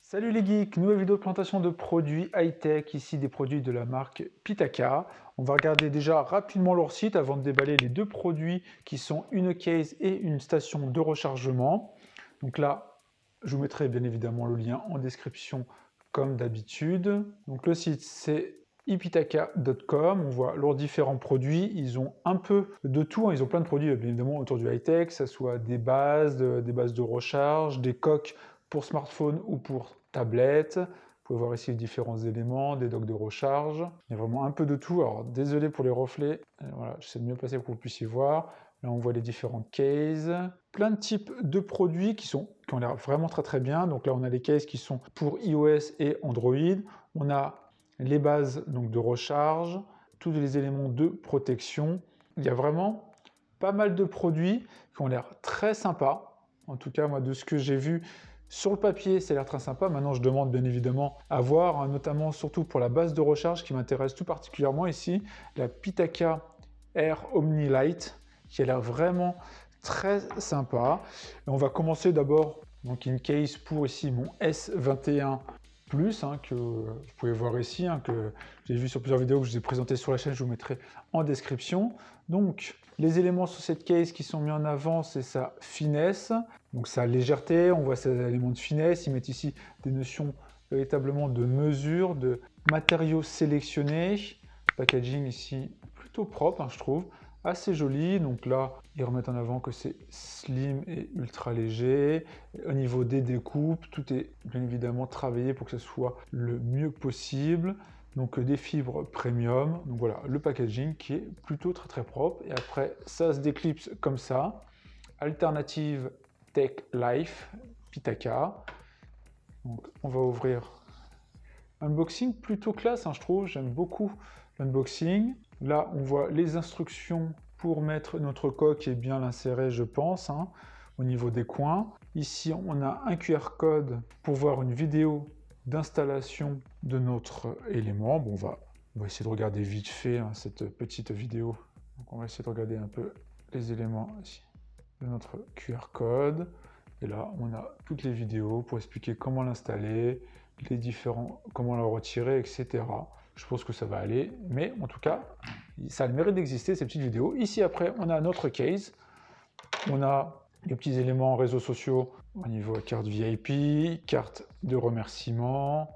Salut les geeks, nouvelle vidéo de présentation de produits high-tech, ici des produits de la marque Pitaka. On va regarder déjà rapidement leur site avant de déballer les deux produits qui sont une case et une station de rechargement. Donc là, je vous mettrai bien évidemment le lien en description comme d'habitude. Donc le site c'est ipitaka.com, on voit leurs différents produits, ils ont un peu de tout, hein. Ils ont plein de produits bien évidemment autour du high-tech, que ce soit des bases de recharge, des coques pour smartphone ou pour tablette. Vous pouvez voir ici les différents éléments, des docks de recharge. Il y a vraiment un peu de tout. Alors désolé pour les reflets, voilà, j'essaie de mieux passer pour que vous puissiez voir. Là on voit les différentes cases. Plein de types de produits qui ont l'air vraiment très bien. Donc là on a les cases qui sont pour iOS et Android. On a les bases donc, de recharge, tous les éléments de protection. Il y a vraiment pas mal de produits qui ont l'air très sympas. En tout cas, moi, de ce que j'ai vu sur le papier, ça a l'air très sympa. Maintenant, je demande bien évidemment à voir, hein, notamment surtout pour la base de recharge qui m'intéresse tout particulièrement ici, la Pitaka Air Omni Light, qui a l'air vraiment très sympa. Et on va commencer d'abord, donc une case pour ici mon S21 Plus, hein, que vous pouvez voir ici, hein, que j'ai vu sur plusieurs vidéos que je vous ai présenté sur la chaîne, je vous mettrai en description. Donc, les éléments sur cette case qui sont mis en avant, c'est sa finesse, donc sa légèreté, on voit ces éléments de finesse, ils mettent ici des notions véritablement de mesure, de matériaux sélectionnés, packaging ici plutôt propre, hein, je trouve, assez joli. Donc là, ils remettent en avant que c'est slim et ultra léger. Au niveau des découpes, tout est bien évidemment travaillé pour que ce soit le mieux possible. Donc des fibres premium. Donc voilà, le packaging qui est plutôt très propre. Et après, ça se déclipse comme ça. Alternative Tech Life, Pitaka. Donc on va ouvrir. Unboxing plutôt classe, hein, je trouve. J'aime beaucoup l'unboxing. Là, on voit les instructions pour mettre notre coque et bien l'insérer, je pense, hein, au niveau des coins. Ici, on a un QR code pour voir une vidéo d'installation de notre élément. Bon, on va essayer de regarder vite fait, hein, cette petite vidéo. Donc, on va essayer de regarder un peu les éléments ici de notre QR code. Et là, on a toutes les vidéos pour expliquer comment l'installer, comment la retirer, etc. Je pense que ça va aller, mais en tout cas, ça a le mérite d'exister, ces petites vidéos. Ici, après, on a notre case. On a les petits éléments réseaux sociaux au niveau carte VIP, carte de remerciement.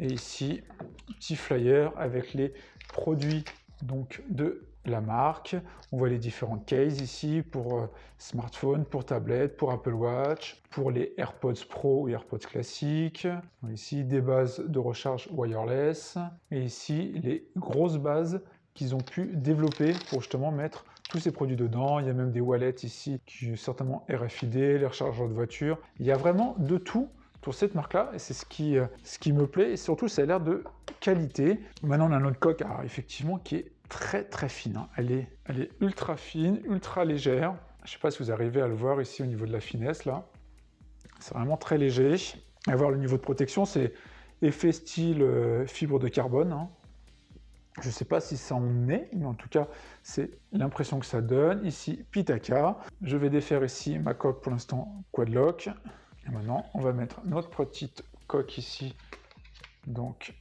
Et ici, petit flyer avec les produits donc, de la marque. On voit les différentes cases ici pour smartphone, pour tablette, pour Apple Watch, pour les AirPods Pro ou AirPods classiques. Ici, des bases de recharge wireless. Et ici, les grosses bases qu'ils ont pu développer pour justement mettre tous ces produits dedans. Il y a même des wallets ici qui sont certainement RFID, les rechargeurs de voiture. Il y a vraiment de tout pour cette marque-là, et c'est ce qui me plaît, et surtout ça a l'air de qualité. Maintenant on a notre coque, alors, effectivement, qui est très fine, hein. Elle est ultra fine, ultra légère. Je ne sais pas si vous arrivez à le voir ici au niveau de la finesse, là. C'est vraiment très léger. Et voir le niveau de protection, c'est effet style fibre de carbone, hein. Je ne sais pas si ça en est, mais en tout cas, c'est l'impression que ça donne. Ici, Pitaka. Je vais défaire ici ma coque pour l'instant Quadlock. Et maintenant, on va mettre notre petite coque ici, donc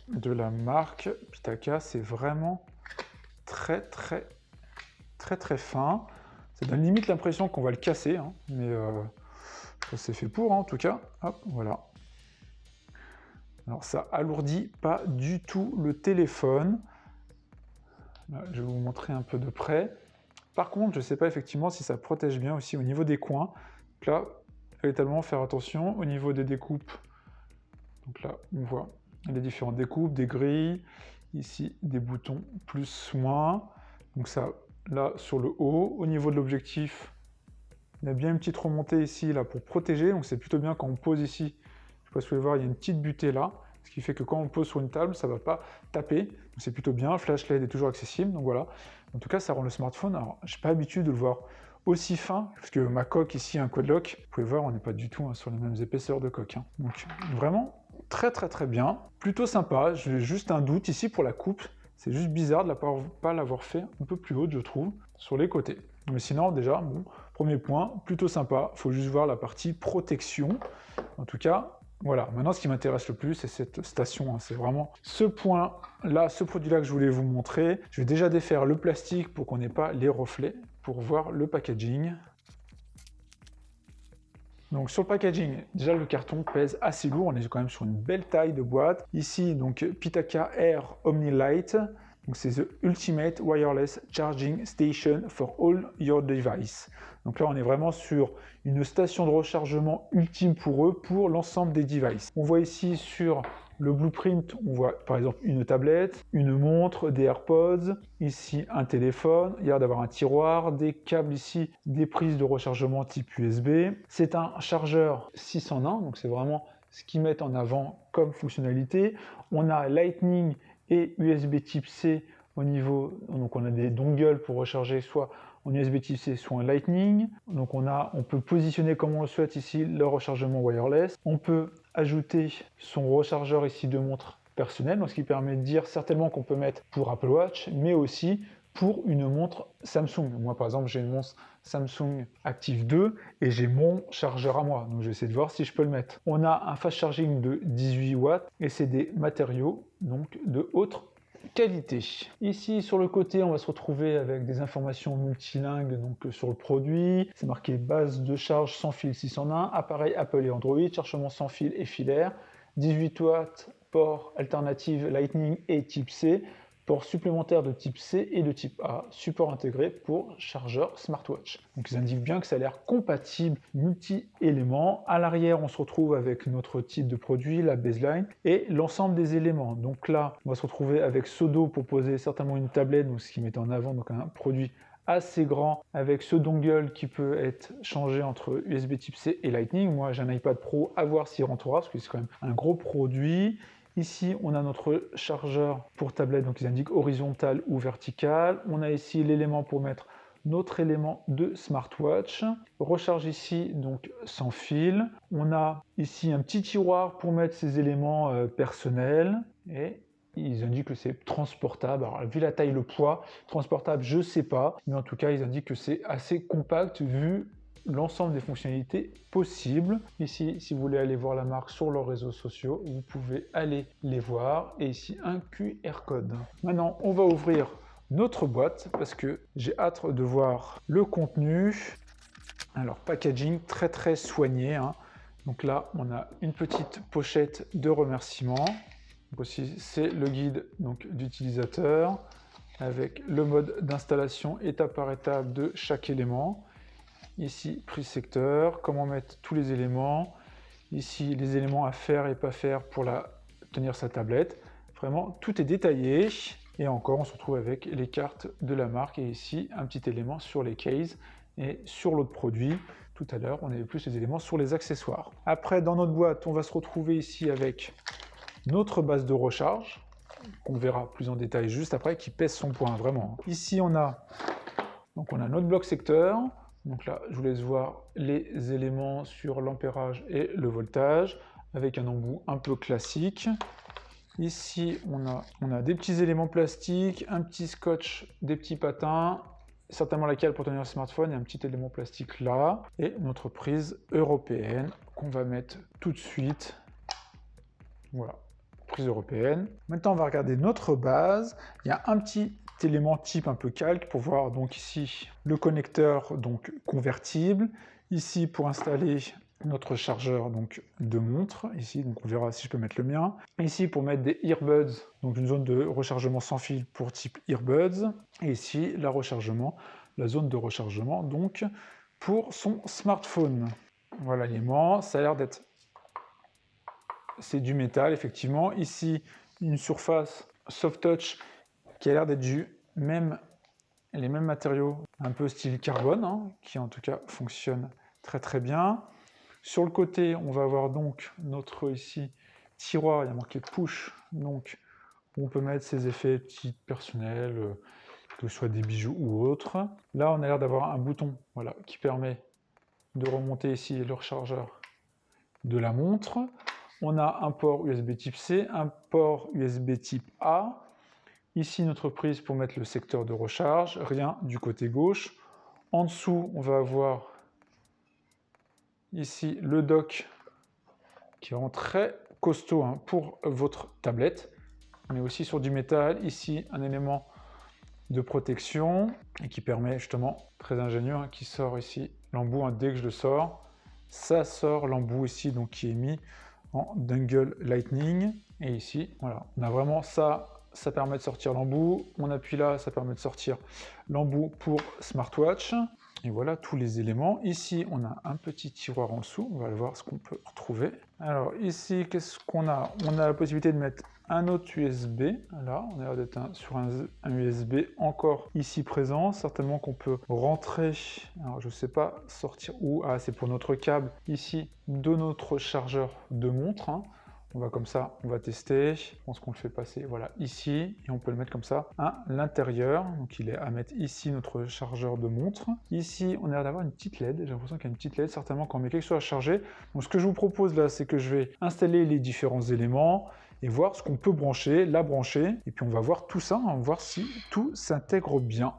de la marque Pitaka. C'est vraiment très fin. Ça donne limite l'impression qu'on va le casser, hein, mais ça c'est fait pour, hein, en tout cas. Hop, voilà. Alors ça alourdit pas du tout le téléphone. Là, je vais vous montrer un peu de près. Par contre, je ne sais pas effectivement si ça protège bien aussi au niveau des coins. Donc là, véritablement faire attention au niveau des découpes. Donc là, on voit les différentes découpes, des grilles, ici des boutons plus, moins. Donc ça, là, sur le haut, au niveau de l'objectif, il y a bien une petite remontée ici, là, pour protéger. Donc c'est plutôt bien quand on pose ici. Je ne sais pas si vous pouvez voir, il y a une petite butée là, ce qui fait que quand on pose sur une table, ça ne va pas taper. Donc c'est plutôt bien. Flash LED est toujours accessible, donc voilà. En tout cas, ça rend le smartphone. Alors, je n'ai pas l'habitude de le voir aussi fin, parce que ma coque ici, un Quadlock, vous pouvez voir, on n'est pas du tout, hein, sur les mêmes épaisseurs de coque, hein. Donc vraiment très bien, plutôt sympa. J'ai juste un doute ici pour la coupe, c'est juste bizarre de ne pas l'avoir fait un peu plus haute, je trouve, sur les côtés. Mais sinon, déjà, bon, premier point, plutôt sympa. Il faut juste voir la partie protection. En tout cas, Voilà, maintenant ce qui m'intéresse le plus, c'est cette station, hein. C'est vraiment ce point-là, ce produit-là que je voulais vous montrer. Je vais déjà défaire le plastique pour qu'on n'ait pas les reflets, pour voir le packaging. Donc sur le packaging, déjà le carton pèse assez lourd, on est quand même sur une belle taille de boîte. Ici, donc Pitaka Air OmniLite, donc c'est The Ultimate Wireless Charging Station for All Your Devices. Donc là, on est vraiment sur une station de rechargement ultime pour eux, pour l'ensemble des devices. On voit ici sur le blueprint, on voit par exemple une tablette, une montre, des AirPods, ici un téléphone, il y a d'avoir un tiroir, des câbles ici, des prises de rechargement type USB. C'est un chargeur 6 en 1, donc c'est vraiment ce qu'ils mettent en avant comme fonctionnalité. On a Lightning et USB type C au niveau, donc on a des dongles pour recharger soit en USB type C, soit en Lightning. Donc on peut positionner comme on le souhaite ici le rechargement wireless. On peut ajouter son rechargeur ici de montre personnel, donc ce qui permet de dire certainement qu'on peut mettre pour Apple Watch, mais aussi pour une montre Samsung. Moi par exemple j'ai une montre Samsung Active 2 et j'ai mon chargeur à moi, donc je vais essayer de voir si je peux le mettre. On a un fast charging de 18 watts et c'est des matériaux donc de haute qualité. Ici sur le côté on va se retrouver avec des informations multilingues donc sur le produit. C'est marqué base de charge sans fil 601, appareil Apple et Android, chargement sans fil et filaire, 18 watts, port alternative Lightning et type C, port supplémentaire de type C et de type A, support intégré pour chargeur smartwatch. Donc ils indiquent bien que ça a l'air compatible multi-éléments. À l'arrière, on se retrouve avec notre type de produit, la baseline, et l'ensemble des éléments. Donc là, on va se retrouver avec Sodo pour poser certainement une tablette, donc ce qui met en avant donc un produit assez grand avec ce dongle qui peut être changé entre USB type C et Lightning. Moi j'ai un iPad Pro, à voir s'il rentrera parce que c'est quand même un gros produit. Ici, on a notre chargeur pour tablette, donc ils indiquent horizontal ou vertical. On a ici l'élément pour mettre notre élément de smartwatch. Recharge ici, donc sans fil. On a ici un petit tiroir pour mettre ces éléments personnels. Et ils indiquent que c'est transportable. Alors, vu la taille, le poids, transportable, je ne sais pas. Mais en tout cas, ils indiquent que c'est assez compact vu l'ensemble des fonctionnalités possibles. Ici, si vous voulez aller voir la marque sur leurs réseaux sociaux, vous pouvez aller les voir. Et ici, un QR code. Maintenant, on va ouvrir notre boîte parce que j'ai hâte de voir le contenu. Alors, packaging très soigné, hein. Donc là, on a une petite pochette de remerciements. Donc aussi, c'est le guide d'utilisateur avec le mode d'installation étape par étape de chaque élément. Ici, prise secteur, comment mettre tous les éléments. Ici, les éléments à faire et pas faire pour tenir sa tablette. Vraiment, tout est détaillé. Et encore, on se retrouve avec les cartes de la marque. Et ici, un petit élément sur les cases et sur l'autre produit. Tout à l'heure, on avait plus les éléments sur les accessoires. Après, dans notre boîte, on va se retrouver ici avec notre base de recharge, qu'on verra plus en détail juste après, qui pèse son poids, vraiment. Ici, on a notre bloc secteur. Donc là, je vous laisse voir les éléments sur l'ampérage et le voltage, avec un embout un peu classique. Ici, on a des petits éléments plastiques, un petit scotch, des petits patins, certainement la cale pour tenir le smartphone et un petit élément plastique là. Et notre prise européenne qu'on va mettre tout de suite. Voilà, prise européenne. Maintenant, on va regarder notre base. Il y a un petit élément type un peu calque pour voir donc ici le connecteur donc convertible. Ici pour installer notre chargeur donc de montre, ici donc on verra si je peux mettre le mien. Ici pour mettre des earbuds, donc une zone de rechargement sans fil pour type earbuds. Et ici la zone de rechargement donc pour son smartphone. Voilà l'élément, ça a l'air d'être, c'est du métal effectivement. Ici une surface soft touch qui a l'air d'être les mêmes matériaux, un peu style carbone, hein, qui en tout cas fonctionne très bien. Sur le côté, on va avoir donc notre ici tiroir, il y a marqué push, donc on peut mettre ses effets petits personnels, que ce soit des bijoux ou autres. Là, on a l'air d'avoir un bouton, voilà, qui permet de remonter ici le rechargeur de la montre. On a un port USB type C, un port USB type A. Ici, notre prise pour mettre le secteur de recharge, rien du côté gauche. En dessous, on va avoir ici le dock qui est vraiment très costaud hein, pour votre tablette. On est aussi sur du métal. Ici, un élément de protection et qui permet justement, très ingénieux, hein, qui sort ici l'embout. Hein, dès que je le sors, ça sort l'embout ici, donc qui est mis en dongle Lightning. Et ici, voilà, on a vraiment ça. Ça permet de sortir l'embout. On appuie là, ça permet de sortir l'embout pour smartwatch. Et voilà tous les éléments. Ici, on a un petit tiroir en dessous. On va aller voir ce qu'on peut retrouver. Alors ici, qu'est-ce qu'on a? On a la possibilité de mettre un autre USB. Là, on a l'air d'être sur un USB encore ici présent. Certainement qu'on peut rentrer, alors je ne sais pas, sortir où. Ah, c'est pour notre câble ici de notre chargeur de montre. Hein. On va comme ça, on va tester. Je pense qu'on le fait passer, voilà, ici. Et on peut le mettre comme ça à l'intérieur. Donc il est à mettre ici notre chargeur de montre. Ici, on a l'air d'avoir une petite LED. J'ai l'impression qu'il y a une petite LED, certainement quand on met quelque chose à charger. Donc ce que je vous propose là, c'est que je vais installer les différents éléments et voir ce qu'on peut brancher, la brancher. Et puis on va voir tout ça, on va voir si tout s'intègre bien.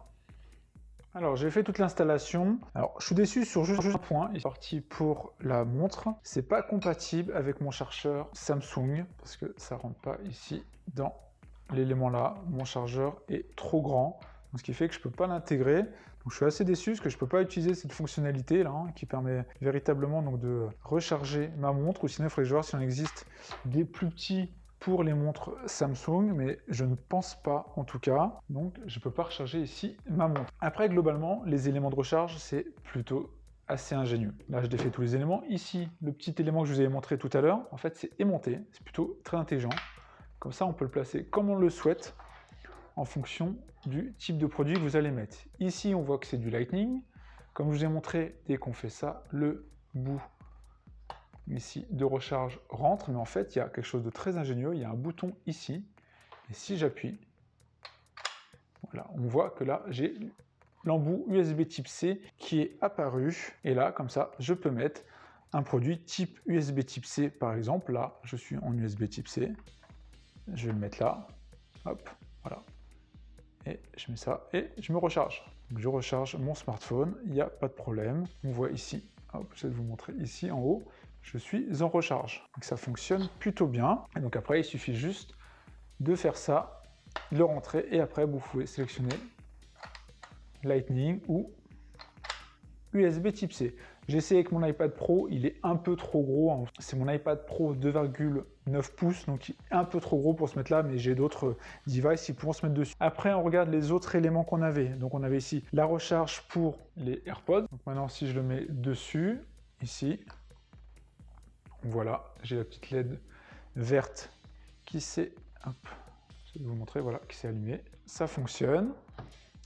Alors j'ai fait toute l'installation. Alors je suis déçu sur juste un point. Il est parti pour la montre. C'est pas compatible avec mon chargeur Samsung parce que ça rentre pas ici dans l'élément là. Mon chargeur est trop grand, donc ce qui fait que je peux pas l'intégrer. Donc je suis assez déçu parce que je peux pas utiliser cette fonctionnalité là hein, qui permet véritablement donc de recharger ma montre. Ou sinon il faudrait que je vois s'il en existe des plus petits pour les montres Samsung, mais je ne pense pas en tout cas, donc je ne peux pas recharger ici ma montre. Après globalement, les éléments de recharge, c'est plutôt assez ingénieux. Là je défais tous les éléments. Ici, le petit élément que je vous avais montré tout à l'heure, en fait c'est aimanté, c'est plutôt très intelligent. Comme ça on peut le placer comme on le souhaite, en fonction du type de produit que vous allez mettre. Ici on voit que c'est du Lightning. Comme je vous ai montré, dès qu'on fait ça, le bout ici de recharge rentre, mais en fait il y a quelque chose de très ingénieux, il y a un bouton ici, et si j'appuie, voilà, on voit que là j'ai l'embout USB type C qui est apparu, et là comme ça je peux mettre un produit type USB type C par exemple. Là je suis en USB type C, je vais le mettre là, hop, voilà, et je mets ça et je me recharge. Donc je recharge mon smartphone, il n'y a pas de problème. On voit ici, hop, je vais vous montrer ici en haut, je suis en recharge. Donc ça fonctionne plutôt bien. Et donc après, il suffit juste de faire ça, le rentrer, et après vous pouvez sélectionner Lightning ou USB type C. J'ai essayé avec mon iPad Pro, il est un peu trop gros. C'est mon iPad Pro 2,9 pouces, donc il est un peu trop gros pour se mettre là, mais j'ai d'autres devices qui pourront se mettre dessus. Après, on regarde les autres éléments qu'on avait. Donc on avait ici la recharge pour les AirPods. Donc maintenant, si je le mets dessus, ici, voilà, j'ai la petite LED verte qui s'est, hop, je vais vous montrer, voilà, qui s'est allumée. Ça fonctionne.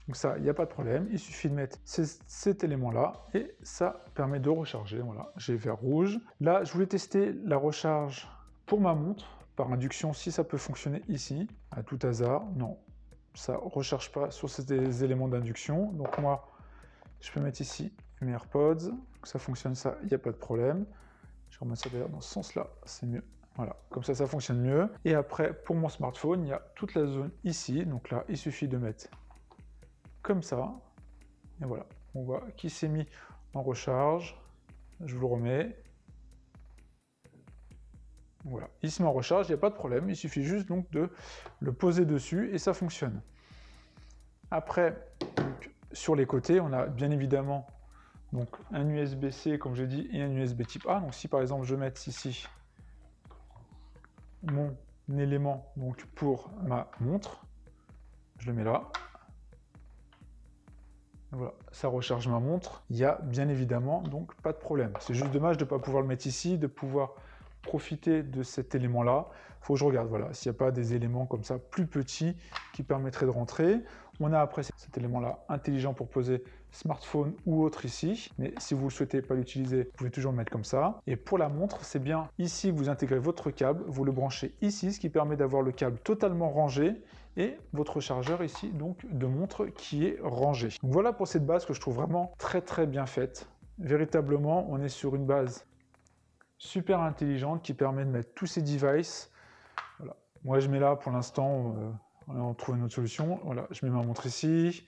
Donc ça, il n'y a pas de problème. Il suffit de mettre cet élément-là et ça permet de recharger. Voilà, j'ai vert rouge. Là, je voulais tester la recharge pour ma montre par induction, si ça peut fonctionner ici. À tout hasard, non, ça ne recharge pas sur ces éléments d'induction. Donc moi, je peux mettre ici mes AirPods. Ça fonctionne, ça, il n'y a pas de problème. Je remets ça d'ailleurs dans ce sens-là, c'est mieux. Voilà, comme ça fonctionne mieux. Et après, pour mon smartphone, il y a toute la zone ici. Donc là, il suffit de mettre comme ça. Et voilà, on voit qu'il s'est mis en recharge. Je vous le remets. Voilà, il se met en recharge, il n'y a pas de problème. Il suffit juste donc de le poser dessus et ça fonctionne. Après, donc, sur les côtés, on a bien évidemment donc un USB-C, comme je dit, et un USB type A. Donc si par exemple je mets ici mon élément donc pour ma montre, je le mets là. Voilà, ça recharge ma montre. Il y a bien évidemment donc pas de problème. C'est juste dommage de ne pas pouvoir le mettre ici, de pouvoir profiter de cet élément-là. Il faut que je regarde, voilà, s'il n'y a pas des éléments comme ça plus petits qui permettraient de rentrer. On a après cet élément-là intelligent pour poser smartphone ou autre ici. Mais si vous ne souhaitez pas l'utiliser, vous pouvez toujours le mettre comme ça. Et pour la montre, c'est bien ici que vous intégrez votre câble, vous le branchez ici, ce qui permet d'avoir le câble totalement rangé et votre chargeur ici donc de montre qui est rangé. Donc voilà pour cette base que je trouve vraiment très bien faite. Véritablement, on est sur une base super intelligente qui permet de mettre tous ces devices. Voilà. Moi je mets là pour l'instant, on trouve une autre solution. Voilà, je mets ma montre ici,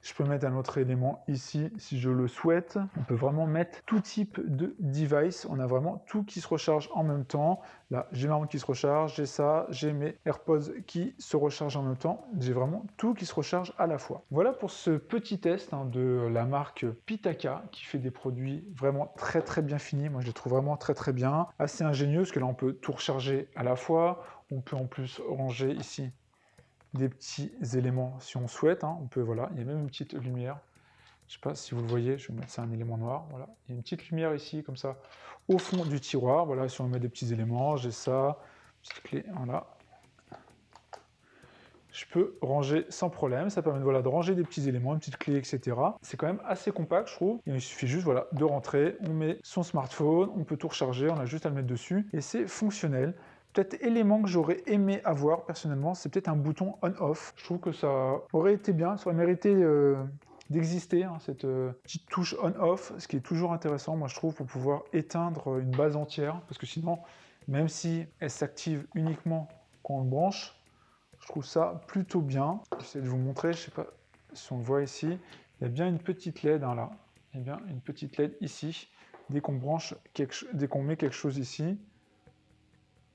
Je peux mettre un autre élément ici si je le souhaite. On peut vraiment mettre tout type de device. On a vraiment tout qui se recharge en même temps. Là, j'ai ma montre qui se recharge, j'ai ça, j'ai mes AirPods qui se rechargent en même temps. J'ai vraiment tout qui se recharge à la fois. Voilà pour ce petit test de la marque Pitaka qui fait des produits vraiment très bien finis. Moi, je les trouve vraiment très bien. Assez ingénieux parce que là, on peut tout recharger à la fois. On peut en plus ranger ici des petits éléments si on souhaite. On peut, voilà, il y a même une petite lumière. Je ne sais pas si vous le voyez, je vais mettre ça un élément noir. Voilà, il y a une petite lumière ici, comme ça, au fond du tiroir. Voilà, si on met des petits éléments, j'ai ça, petite clé, voilà. Je peux ranger sans problème. Ça permet de ranger des petits éléments, une petite clé, etc. C'est quand même assez compact, je trouve. Il suffit juste de rentrer, on met son smartphone, on peut tout recharger, on a juste à le mettre dessus et c'est fonctionnel. Peut-être élément que j'aurais aimé avoir personnellement, c'est peut-être un bouton on-off. Je trouve que ça aurait été bien, ça aurait mérité d'exister, cette petite touche on-off, ce qui est toujours intéressant, moi je trouve, pour pouvoir éteindre une base entière, parce que sinon, même si elle s'active uniquement quand on le branche, je trouve ça plutôt bien. J'essaie de vous montrer, je ne sais pas si on le voit ici, il y a bien une petite LED là, il y a bien une petite LED ici, dès qu'on met quelque chose ici,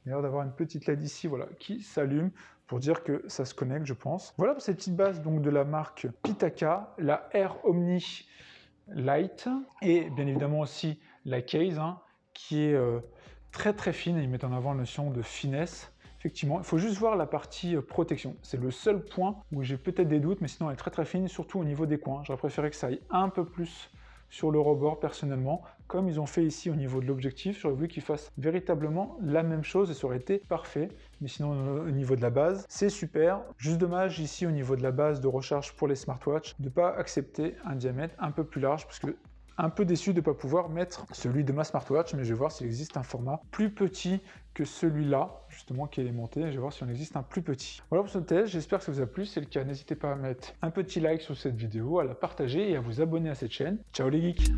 il y a l'air d'avoir une petite LED ici, voilà, qui s'allume pour dire que ça se connecte, je pense. Voilà pour cette petite base donc de la marque Pitaka, la Air Omni Lite, et bien évidemment aussi la case, qui est très fine, et ils mettent en avant la notion de finesse. Effectivement, il faut juste voir la partie protection. C'est le seul point où j'ai peut-être des doutes, mais sinon elle est très fine, surtout au niveau des coins. J'aurais préféré que ça aille un peu plus sur le rebord personnellement, comme ils ont fait ici au niveau de l'objectif. J'aurais voulu qu'ils fassent véritablement la même chose et ça aurait été parfait. Mais sinon au niveau de la base, c'est super. Juste dommage ici au niveau de la base de recharge pour les smartwatches de ne pas accepter un diamètre un peu plus large, parce que un peu déçu de ne pas pouvoir mettre celui de ma smartwatch, mais je vais voir s'il existe un format plus petit que celui-là, justement, qui est aimanté. Je vais voir si on existe un plus petit. Voilà pour ce test, j'espère que ça vous a plu. Si c'est le cas, n'hésitez pas à mettre un petit like sur cette vidéo, à la partager et à vous abonner à cette chaîne. Ciao les geeks!